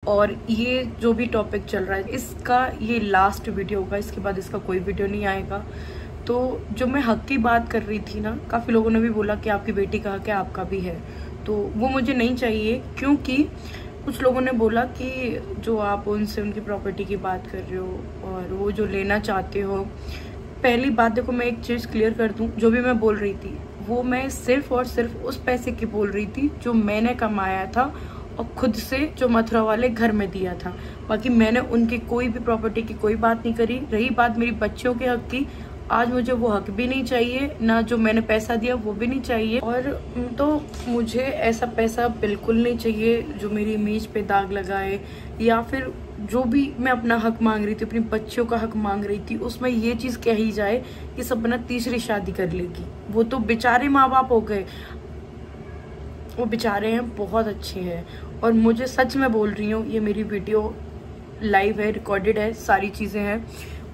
और ये जो भी टॉपिक चल रहा है इसका ये लास्ट वीडियो होगा, इसके बाद इसका कोई वीडियो नहीं आएगा। तो जो मैं हक की बात कर रही थी ना, काफ़ी लोगों ने भी बोला कि आपकी बेटी का हक है, आपका भी है, तो वो मुझे नहीं चाहिए। क्योंकि कुछ लोगों ने बोला कि जो आप उनसे उनकी प्रॉपर्टी की बात कर रहे हो और वो जो लेना चाहते हो। पहली बात देखो, मैं एक चीज़ क्लियर कर दूं, जो भी मैं बोल रही थी वो मैं सिर्फ और सिर्फ उस पैसे की बोल रही थी जो मैंने कमाया था और खुद से जो मथुरा वाले घर में दिया था। बाकी मैंने उनकी कोई भी प्रॉपर्टी की कोई बात नहीं करी। रही बात मेरी बच्चियों के हक की, आज मुझे वो हक भी नहीं चाहिए, ना जो मैंने पैसा दिया वो भी नहीं चाहिए। और तो मुझे ऐसा पैसा बिल्कुल नहीं चाहिए जो मेरी इमेज पे दाग लगाए, या फिर जो भी मैं अपना हक मांग रही थी, अपनी बच्चियों का हक मांग रही थी, उसमें ये चीज़ कही जाए कि सपना तीसरी शादी कर लेगी। वो तो बेचारे माँ बाप हो गए, वो बेचारे हैं, बहुत अच्छे हैं। और मुझे सच में बोल रही हूँ, ये मेरी वीडियो लाइव है, रिकॉर्डेड है, सारी चीज़ें हैं।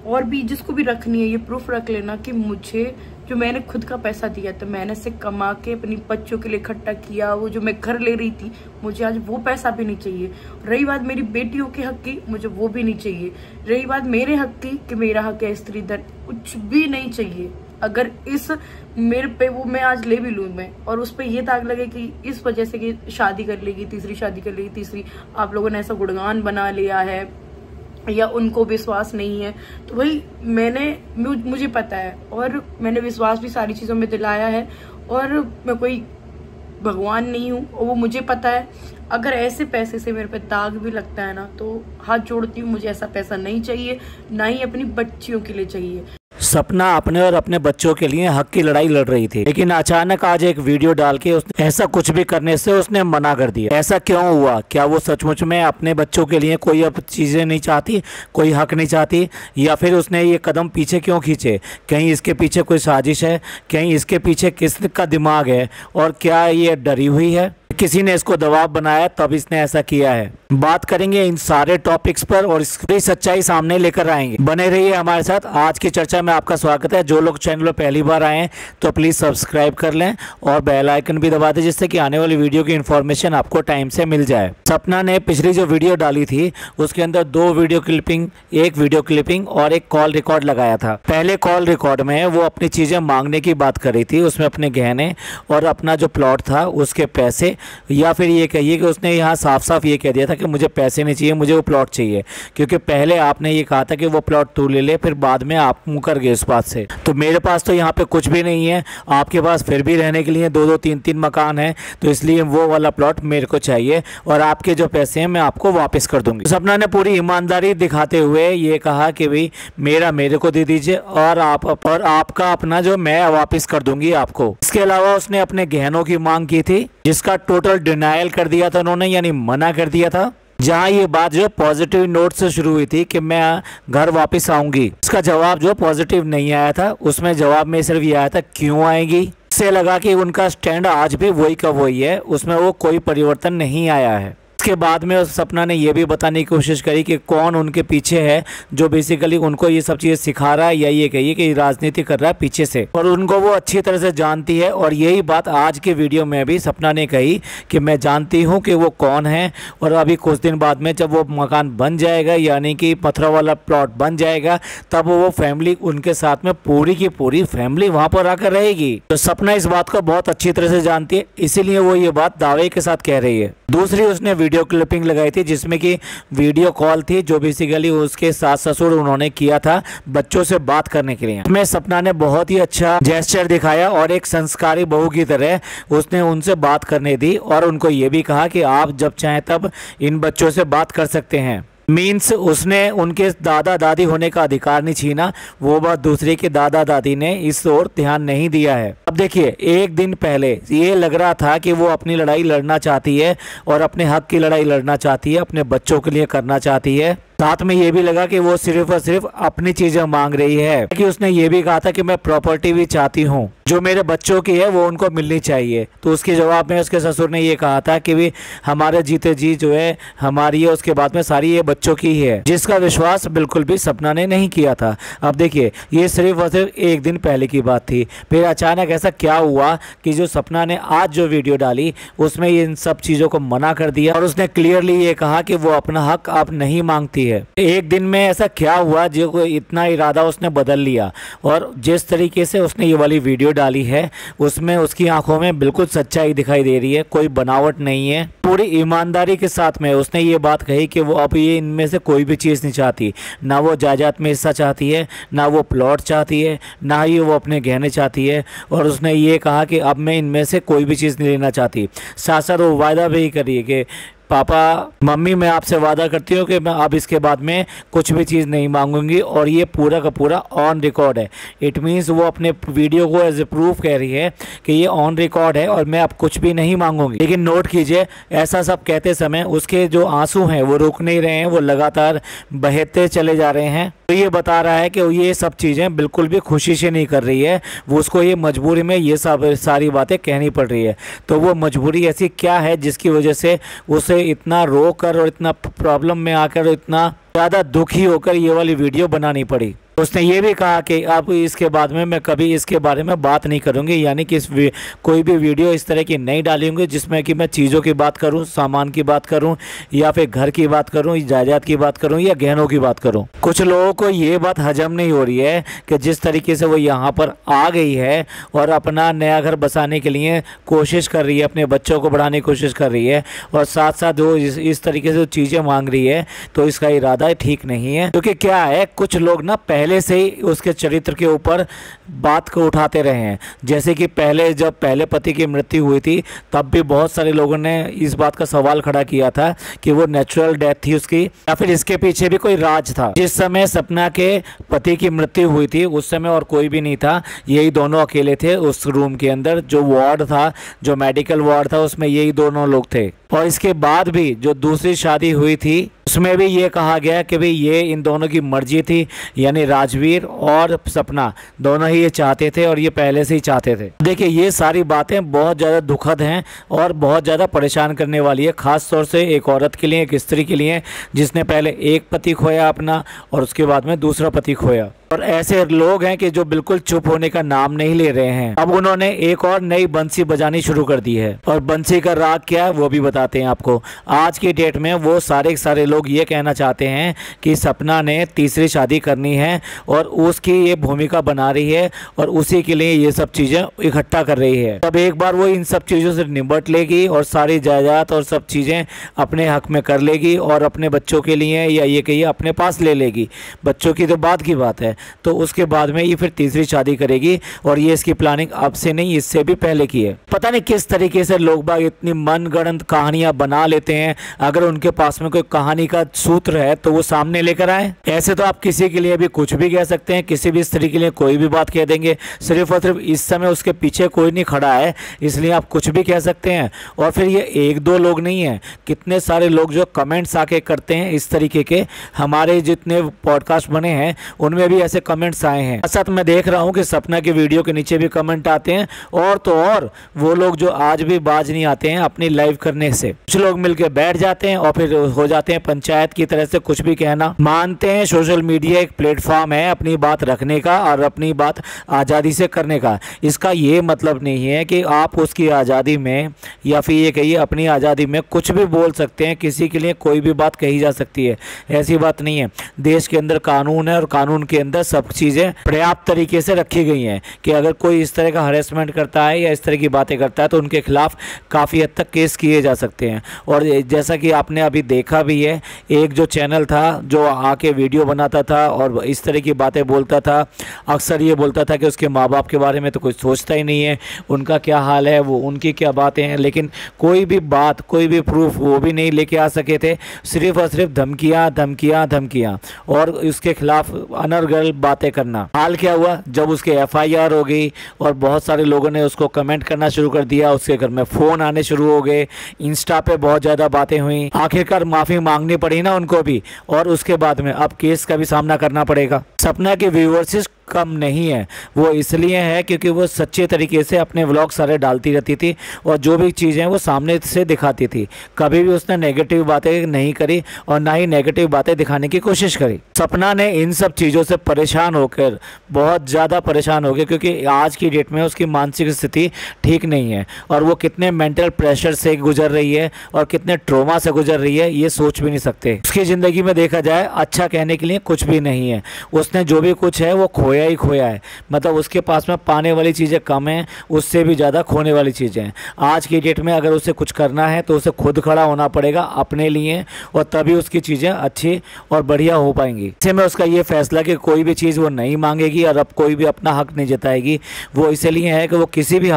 और भी जिसको भी रखनी है ये प्रूफ रख लेना कि मुझे जो मैंने खुद का पैसा दिया था, मैंने से कमा के अपनी बच्चों के लिए इकट्ठा किया, वो जो मैं घर ले रही थी, मुझे आज वो पैसा भी नहीं चाहिए। रही बात मेरी बेटियों के हक की, मुझे वो भी नहीं चाहिए। रही बात मेरे हक की कि मेरा हक है स्त्री धन, कुछ भी नहीं चाहिए। अगर इस मेरे पे वो मैं आज ले भी लूँ मैं, और उस पर ये दाग लगे कि इस वजह से कि शादी कर लेगी, तीसरी शादी कर लेगी, तीसरी, आप लोगों ने ऐसा गुणगान बना लिया है या उनको विश्वास नहीं है, तो भाई मुझे पता है और मैंने विश्वास भी सारी चीज़ों में दिलाया है। और मैं कोई भगवान नहीं हूँ, और वो मुझे पता है। अगर ऐसे पैसे से मेरे पे दाग भी लगता है ना, तो हाथ जोड़ती हूँ, मुझे ऐसा पैसा नहीं चाहिए, ना ही अपनी बच्चियों के लिए चाहिए। सपना अपने और अपने बच्चों के लिए हक की लड़ाई लड़ रही थी, लेकिन अचानक आज एक वीडियो डाल के उसने ऐसा कुछ भी करने से उसने मना कर दिया। ऐसा क्यों हुआ? क्या वो सचमुच में अपने बच्चों के लिए कोई अब चीज़ें नहीं चाहती, कोई हक नहीं चाहती, या फिर उसने ये कदम पीछे क्यों खींचे? कहीं इसके पीछे कोई साजिश है? कहीं इसके पीछे किसका दिमाग है? और क्या ये डरी हुई है? किसी ने इसको दबाव बनाया तब इसने ऐसा किया है? बात करेंगे इन सारे टॉपिक्स पर और इसकी सच्चाई सामने लेकर आएंगे। बने रहिए हमारे साथ। आज की चर्चा में आपका स्वागत है। जो लोग चैनल पर पहली बार आए हैं तो प्लीज़ सब्सक्राइब कर लें और बेल आइकन भी दबा दें, जिससे कि आने वाली वीडियो की इन्फॉर्मेशन आपको टाइम से मिल जाए। सपना ने पिछली जो वीडियो डाली थी उसके अंदर 2 वीडियो क्लिपिंग, एक वीडियो क्लिपिंग और एक कॉल रिकॉर्ड लगाया था। पहले कॉल रिकॉर्ड में वो अपनी चीज़ें मांगने की बात कर रही थी, उसमें अपने गहने और अपना जो प्लॉट था उसके पैसे, या फिर ये कहिए कि उसने यहाँ साफ साफ ये कह दिया था कि मुझे पैसे नहीं चाहिए, मुझे वो प्लॉट चाहिए। क्योंकि पहले आपने ये कहा था कि वो प्लॉट तू ले ले, फिर बाद में आप मुकर गए इस बात से। तो मेरे पास तो यहाँ पे कुछ भी नहीं है, आपके पास फिर भी रहने के लिए 2-2 3-3 मकान हैं, तो इसलिए वो वाला प्लॉट मेरे को चाहिए और आपके जो पैसे हैं मैं आपको वापस कर दूंगी। सपना ने पूरी ईमानदारी दिखाते हुए ये कहा कि भाई मेरा मेरे को दे दीजिए और आपका अपना जो मैं वापस कर दूंगी आपको। इसके अलावा उसने अपने गहनों की मांग की थी, जिसका टोटल डिनायल कर दिया था उन्होंने, यानी मना कर दिया था। जहां ये बात जो पॉजिटिव नोट से शुरू हुई थी कि मैं घर वापस आऊंगी, उसका जवाब जो पॉजिटिव नहीं आया था, उसमें जवाब में सिर्फ ये आया था क्यों आएगी। इससे लगा कि उनका स्टैंड आज भी वही का वही है, उसमें वो कोई परिवर्तन नहीं आया है। उसके बाद में उस सपना ने यह भी बताने की कोशिश करी कि कौन उनके पीछे है जो बेसिकली उनको ये सब चीज़ें सिखा रहा है, या ये कहिए कि राजनीति कर रहा है पीछे से, और उनको वो अच्छी तरह से जानती है। और यही बात आज के वीडियो में भी सपना ने कही कि मैं जानती हूँ कि वो कौन है, और अभी कुछ दिन बाद में जब वो मकान बन जाएगा, यानी कि मथुरा वाला प्लॉट बन जाएगा, तब वो फैमिली उनके साथ में पूरी की पूरी फैमिली वहाँ पर आकर रहेगी। तो सपना इस बात को बहुत अच्छी तरह से जानती है, इसीलिए वो ये बात दावे के साथ कह रही है। दूसरी उसने वीडियो क्लिपिंग लगाई थी जिसमें कि वीडियो कॉल थी जो बेसिकली उसके सास ससुर उन्होंने किया था बच्चों से बात करने के लिए। इसमें सपना ने बहुत ही अच्छा जेस्चर दिखाया और एक संस्कारी बहू की तरह उसने उनसे बात करने दी और उनको ये भी कहा कि आप जब चाहें तब इन बच्चों से बात कर सकते हैं। मीन्स उसने उनके दादा दादी होने का अधिकार नहीं छीना, वो बात दूसरे के दादा दादी ने इस ओर ध्यान नहीं दिया है। अब देखिए, एक दिन पहले ये लग रहा था कि वो अपनी लड़ाई लड़ना चाहती है और अपने हक की लड़ाई लड़ना चाहती है, अपने बच्चों के लिए करना चाहती है, साथ में ये भी लगा कि वो सिर्फ और सिर्फ अपनी चीजें मांग रही है, कि उसने ये भी कहा था कि मैं प्रॉपर्टी भी चाहती हूँ, जो मेरे बच्चों की है वो उनको मिलनी चाहिए। तो उसके जवाब में उसके ससुर ने ये कहा था कि भी हमारे जीते जी जो है हमारी है, उसके बाद में सारी ये बच्चों की ही है, जिसका विश्वास बिल्कुल भी सपना ने नहीं किया था। अब देखिए ये सिर्फ और सिर्फ एक दिन पहले की बात थी, फिर अचानक ऐसा क्या हुआ कि जो सपना ने आज जो वीडियो डाली उसमें ये इन सब चीज़ों को मना कर दिया और उसने क्लियरली ये कहा कि वो अपना हक अब नहीं मांगती है। एक दिन में ऐसा क्या हुआ जो इतना इरादा उसने बदल लिया, और जिस तरीके से उसने ये वाली वीडियो डाली है उसमें उसकी आंखों में बिल्कुल सच्चाई दिखाई दे रही है, कोई बनावट नहीं है। पूरी ईमानदारी के साथ में उसने ये बात कही कि वो अब ये इनमें से कोई भी चीज़ नहीं चाहती, ना वो जायदाद में हिस्सा चाहती है, ना वो प्लॉट चाहती है, ना ही वो अपने गहने चाहती है। और उसने ये कहा कि अब मैं इनमें से कोई भी चीज़ नहीं लेना चाहती। साथ साथ वो वायदा भी करी कि पापा मम्मी मैं आपसे वादा करती हूँ कि मैं अब इसके बाद में कुछ भी चीज़ नहीं मांगूंगी, और ये पूरा का पूरा ऑन रिकॉर्ड है। इट मीन्स वो अपने वीडियो को एज ए प्रूफ कह रही है कि ये ऑन रिकॉर्ड है और मैं अब कुछ भी नहीं मांगूंगी। लेकिन नोट कीजिए ऐसा सब कहते समय उसके जो आंसू हैं वो रुक नहीं रहे हैं, वो लगातार बहते चले जा रहे हैं। तो ये बता रहा है कि ये सब चीज़ें बिल्कुल भी खुशी से नहीं कर रही है, वो उसको ये मजबूरी में ये सब सारी बातें कहनी पड़ रही है। तो वो मजबूरी ऐसी क्या है जिसकी वजह से उसे इतना रो कर और इतना प्रॉब्लम में आकर इतना ज़्यादा दुखी होकर ये वाली वीडियो बनानी पड़ी। उसने ये भी कहा कि अब इसके बाद में मैं कभी इसके बारे में बात नहीं करूंगी, यानी कि कोई भी वीडियो इस तरह की नहीं डालूंगी जिसमें कि मैं चीज़ों की बात करूं, सामान की बात करूं, या फिर घर की बात करूं, जायदाद की बात करूं, या गहनों की बात करूं। कुछ लोगों को ये बात हजम नहीं हो रही है कि जिस तरीके से वो यहाँ पर आ गई है और अपना नया घर बसाने के लिए कोशिश कर रही है, अपने बच्चों को बढ़ाने की कोशिश कर रही है, और साथ साथ वो इस तरीके से चीज़ें मांग रही है, तो इसका इरादा ठीक नहीं है। क्योंकि क्या है, कुछ लोग ना पहले से ही उसके चरित्र के ऊपर बात को उठाते रहे हैं। जैसे कि जब पहले पति की मृत्यु हुई थी तब भी बहुत सारे लोगों ने इस बात का सवाल खड़ा किया था कि वो नेचुरल डेथ थी उसकी, या फिर इसके पीछे भी कोई राज था। जिस समय सपना के पति की मृत्यु हुई थी उस समय और कोई भी नहीं था, यही दोनों अकेले थे उस रूम के अंदर। जो वार्ड था, जो मेडिकल वार्ड था, उसमें यही दोनों लोग थे। और इसके बाद भी जो दूसरी शादी हुई थी उसमें भी ये कहा गया कि भाई ये इन दोनों की मर्जी थी, यानी राजवीर और सपना दोनों ही ये चाहते थे और ये पहले से ही चाहते थे। देखिए ये सारी बातें बहुत ज़्यादा दुखद हैं और बहुत ज़्यादा परेशान करने वाली है, ख़ास तौर से एक औरत के लिए, एक स्त्री के लिए जिसने पहले एक पति खोया अपना और उसके बाद में दूसरा पति खोया। और ऐसे लोग हैं कि जो बिल्कुल चुप होने का नाम नहीं ले रहे हैं। अब उन्होंने एक और नई बंसी बजानी शुरू कर दी है, और बंसी का राग क्या है वो भी बताते हैं आपको। आज की डेट में वो सारे लोग ये कहना चाहते हैं कि सपना ने तीसरी शादी करनी है और उसकी ये भूमिका बना रही है और उसी के लिए ये सब चीज़ें इकट्ठा कर रही है। तब एक बार वो इन सब चीज़ों से निपट लेगी और सारी जायदाद और सब चीज़ें अपने हक में कर लेगी और अपने बच्चों के लिए, या ये कहिए अपने पास ले लेगी। बच्चों की तो बात की बात है, तो उसके बाद में ये फिर तीसरी शादी करेगी। और ये इसकी प्लानिंग अब से नहीं, इससे भी पहले की है। पता नहीं किस तरीके से लोग बाग इतनी मनगढ़ंत कहानियां बना लेते हैं। अगर उनके पास में कोई कहानी का सूत्र है तो वो सामने लेकर आए। ऐसे तो आप किसी के लिए भी कुछ भी कह सकते हैं, किसी भी स्त्री के लिए कोई भी बात कह देंगे। सिर्फ और सिर्फ इस समय उसके पीछे कोई नहीं खड़ा है इसलिए आप कुछ भी कह सकते हैं। और फिर ये एक दो लोग नहीं है, कितने सारे लोग जो कमेंट्स आके करते हैं इस तरीके के। हमारे जितने पॉडकास्ट बने हैं उनमें भी ऐसे कमेंट्स आए हैं। साथ मैं देख रहा हूं कि सपना के वीडियो के नीचे भी कमेंट आते हैं, और तो और वो लोग जो आज भी बाज नहीं आते हैं अपनी लाइव करने से। कुछ लोग मिलकर बैठ जाते हैं और फिर हो जाते हैं पंचायत की तरह से कुछ भी कहना। मानते हैं सोशल मीडिया एक प्लेटफॉर्म है अपनी बात रखने का और अपनी बात आज़ादी से करने का। इसका ये मतलब नहीं है कि आप उसकी आज़ादी में, या फिर ये कहिए अपनी आज़ादी में कुछ भी बोल सकते हैं, किसी के लिए कोई भी बात कही जा सकती है। ऐसी बात नहीं है। देश के अंदर कानून है और कानून के अंदर सब चीज़ें पर्याप्त तरीके से रखी गई हैं कि अगर कोई इस तरह का हरेसमेंट करता है या इस तरह की बातें करता है तो उनके खिलाफ काफ़ी हद तक केस किए जा सकते हैं। और जैसा कि आपने अभी देखा भी है, एक जो चैनल था जो आके वीडियो बनाता था और इस तरह की बातें बोलता था, अक्सर ये बोलता था कि उसके माँ बाप के बारे में तो कुछ सोचता ही नहीं है, उनका क्या हाल है, वो उनकी क्या बातें हैं, लेकिन कोई भी बात, कोई भी प्रूफ वो भी नहीं लेके आ सके थे। सिर्फ और सिर्फ धमकियाँ धमकियाँ धमकियाँ, और उसके खिलाफ अनर्गल मेंटल बातें करना। हाल क्या हुआ, जब उसके FIR हो गई और बहुत सारे लोगों ने उसको कमेंट करना शुरू कर दिया, उसके घर में फ़ोन आने शुरू हो गए, इंस्टा पे बहुत ज़्यादा बातें हुई, आखिरकार माफ़ी मांगनी पड़ी ना उनको भी, और उसके बाद में अब केस का भी सामना करना पड़ेगा। सपना की व्यूअरशिप कम नहीं है, वो इसलिए है क्योंकि वो सच्चे तरीके से अपने व्लॉग सारे डालती रहती थी और जो भी चीज़ें वो सामने से दिखाती थी। कभी भी उसने नेगेटिव बातें नहीं करी और ना ही नेगेटिव बातें दिखाने की कोशिश करी। सपना ने इन सब चीज़ों से परेशान होकर, बहुत ज़्यादा परेशान हो गया, क्योंकि आज की डेट में उसकी मानसिक स्थिति ठीक नहीं है और वो कितने मेंटल प्रेशर से गुजर रही है और कितने ट्रॉमा से गुजर रही है ये सोच भी नहीं सकते। उसकी ज़िंदगी में देखा जाए अच्छा कहने के लिए कुछ भी नहीं है। उसने जो भी कुछ है वो खोया ही खोया है, मतलब उसके पास में पाने वाली चीज़ें कम हैं, उससे भी ज़्यादा खोने वाली चीज़ें हैं। आज की डेट में अगर उसे कुछ करना है तो उसे खुद खड़ा होना पड़ेगा अपने लिए, और तभी उसकी चीज़ें अच्छी और बढ़िया हो पाएंगी। ऐसे में उसका ये फैसला कि कोई भी चीज़ वो नहीं मांगेगी और अब कोई भी अपना हक नहीं जताएगी, वो इसलिए है कि वो किसी भी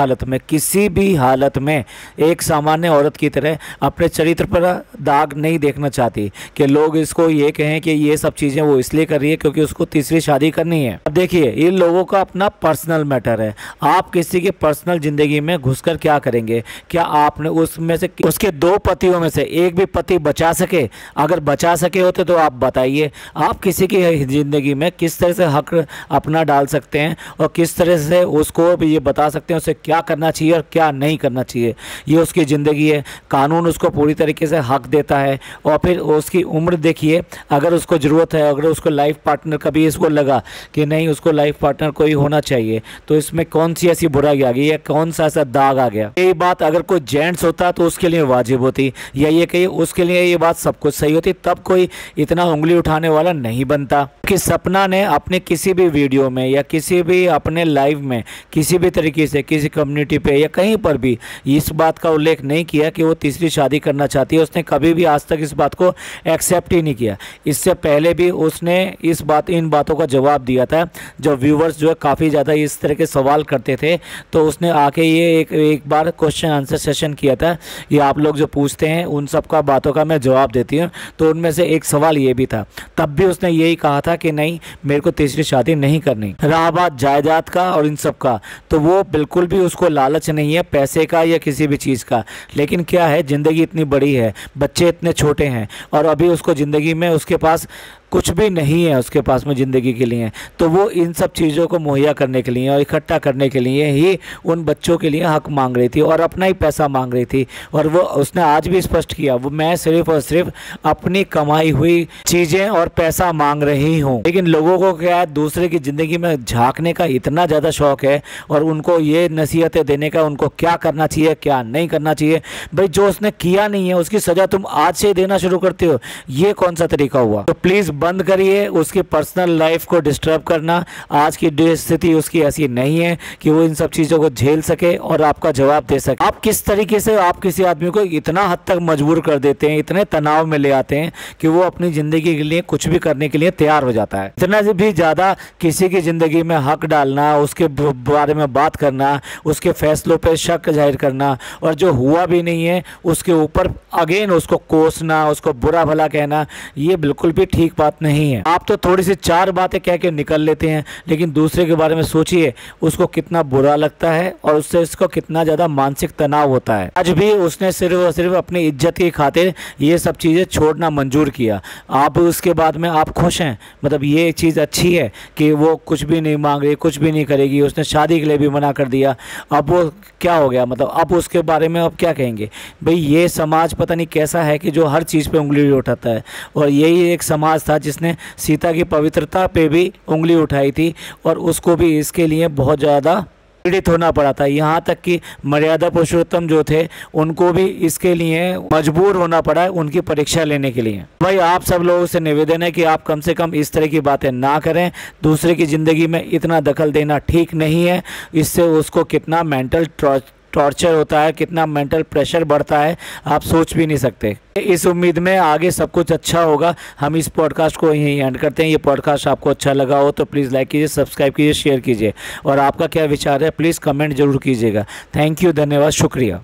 हालत में एक सामान्य औरत की तरह अपने चरित्र पर दाग नहीं देखना चाहती कि लोग इसको ये कहें कि ये सब चीज़ें वो इसलिए कर रही है क्योंकि उसको तीसरी शादी करनी है। अब देखिए, इन लोगों का अपना पर्सनल मैटर है। आप किसी की पर्सनल ज़िंदगी में घुसकर क्या करेंगे? क्या आपने उसमें से उसके 2 पतियों में से एक भी पति बचा सके? अगर बचा सके होते तो आप बताइए, आप किसी की ज़िंदगी में किस तरह से हक अपना डाल सकते हैं और किस तरह से उसको भी ये बता सकते हैं उसे क्या करना चाहिए और क्या नहीं करना चाहिए। ये उसकी ज़िंदगी है, कानून उसको पूरी तरीके से हक देता है। और फिर उसकी उम्र देखिए, अगर उसको ज़रूरत है, अगर उसको लाइफ पार्टनर कभी इसको लगा कि नहीं उसको लाइफ पार्टनर कोई होना चाहिए, तो इसमें कौन सी ऐसी बुराई आ गई या कौन सा ऐसा दाग आ गया? यही बात अगर कोई जेंट्स होता तो उसके लिए वाजिब होती, या ये कहिए उसके लिए ये बात सब कुछ सही होती, तब कोई इतना उंगली उठाने वाला नहीं बनता। कि सपना ने अपने किसी भी वीडियो में या किसी भी अपने लाइव में किसी भी तरीके से किसी कम्युनिटी पे या कहीं पर भी इस बात का उल्लेख नहीं किया कि वो तीसरी शादी करना चाहती है। उसने कभी भी आज तक इस बात को एक्सेप्ट ही नहीं किया। इससे पहले भी उसने इन बातों का जवाब दिया था जब व्यूवर्स जो है काफ़ी ज़्यादा इस तरह के सवाल करते थे, तो उसने आके ये एक बार क्वेश्चन आंसर सेशन किया था। ये आप लोग जो पूछते हैं उन सब का बातों का मैं जवाब देती हूँ, तो उनमें से एक सवाल ये भी था। तब भी उसने यही कहा था कि नहीं, मेरे को तीसरी शादी नहीं करनी। रहा बात जायदाद का और इन सब का, तो वो बिल्कुल भी उसको लालच नहीं है पैसे का या किसी भी चीज़ का। लेकिन क्या है, ज़िंदगी इतनी बड़ी है, बच्चे इतने छोटे हैं और अभी उसको ज़िंदगी में उसके पास कुछ भी नहीं है उसके पास में ज़िंदगी के लिए, तो वो इन सब चीज़ों को मुहैया करने के लिए और इकट्ठा करने के लिए ही उन बच्चों के लिए हक मांग रही थी और अपना ही पैसा मांग रही थी। और वो उसने आज भी स्पष्ट किया, वो मैं सिर्फ और सिर्फ अपनी कमाई हुई चीज़ें और पैसा मांग रही हूँ। लेकिन लोगों को क्या है, दूसरे की ज़िंदगी में झांकने का इतना ज़्यादा शौक है और उनको ये नसीहतें देने का, उनको क्या करना चाहिए क्या नहीं करना चाहिए। भाई जो उसने किया नहीं है उसकी सज़ा तुम आज से देना शुरू करते हो, ये कौन सा तरीका हुआ? तो प्लीज़ बंद करिए उसकी पर्सनल लाइफ को डिस्टर्ब करना। आज की स्थिति उसकी ऐसी नहीं है कि वो इन सब चीज़ों को झेल सके और आपका जवाब दे सके। आप किस तरीके से आप किसी आदमी को इतना हद तक मजबूर कर देते हैं, इतने तनाव में ले आते हैं कि वो अपनी ज़िंदगी के लिए कुछ भी करने के लिए तैयार हो जाता है। इतना भी ज़्यादा किसी की ज़िंदगी में हक डालना, उसके बारे में बात करना, उसके फैसलों पर शक जाहिर करना और जो हुआ भी नहीं है उसके ऊपर अगेन उसको कोसना, उसको बुरा भला कहना, ये बिल्कुल भी ठीक बात नहीं है। आप तो थोड़ी सी 4 बातें कह के निकल लेते हैं, लेकिन दूसरे के बारे में सोचिए उसको कितना बुरा लगता है और उससे उसको कितना ज़्यादा मानसिक तनाव होता है। आज भी उसने सिर्फ और सिर्फ अपनी इज्जत की खातिर ये सब चीज़ें छोड़ना मंजूर किया। आप उसके बाद में आप खुश हैं? मतलब ये चीज़ अच्छी है कि वो कुछ भी नहीं मांग रही, कुछ भी नहीं करेगी, उसने शादी के लिए भी मना कर दिया। अब वो क्या हो गया, मतलब अब उसके बारे में अब क्या कहेंगे? भाई ये समाज पता नहीं कैसा है कि जो हर चीज़ पे उंगली उठाता है, और यही एक समाज था जिसने सीता की पवित्रता पे भी उंगली उठाई थी और उसको भी इसके लिए बहुत ज़्यादा पीड़ित होना पड़ा था। यहाँ तक कि मर्यादा पुरुषोत्तम जो थे उनको भी इसके लिए मजबूर होना पड़ा है उनकी परीक्षा लेने के लिए। भाई आप सब लोगों से निवेदन है कि आप कम से कम इस तरह की बातें ना करें। दूसरे की ज़िंदगी में इतना दखल देना ठीक नहीं है। इससे उसको कितना मेंटल टॉर्चर होता है, कितना मेंटल प्रेशर बढ़ता है, आप सोच भी नहीं सकते। इस उम्मीद में आगे सब कुछ अच्छा होगा। हम इस पॉडकास्ट को यहीं एंड करते हैं। ये पॉडकास्ट आपको अच्छा लगा हो तो प्लीज़ लाइक कीजिए, सब्सक्राइब कीजिए, शेयर कीजिए और आपका क्या विचार है प्लीज़ कमेंट जरूर कीजिएगा। थैंक यू, धन्यवाद, शुक्रिया।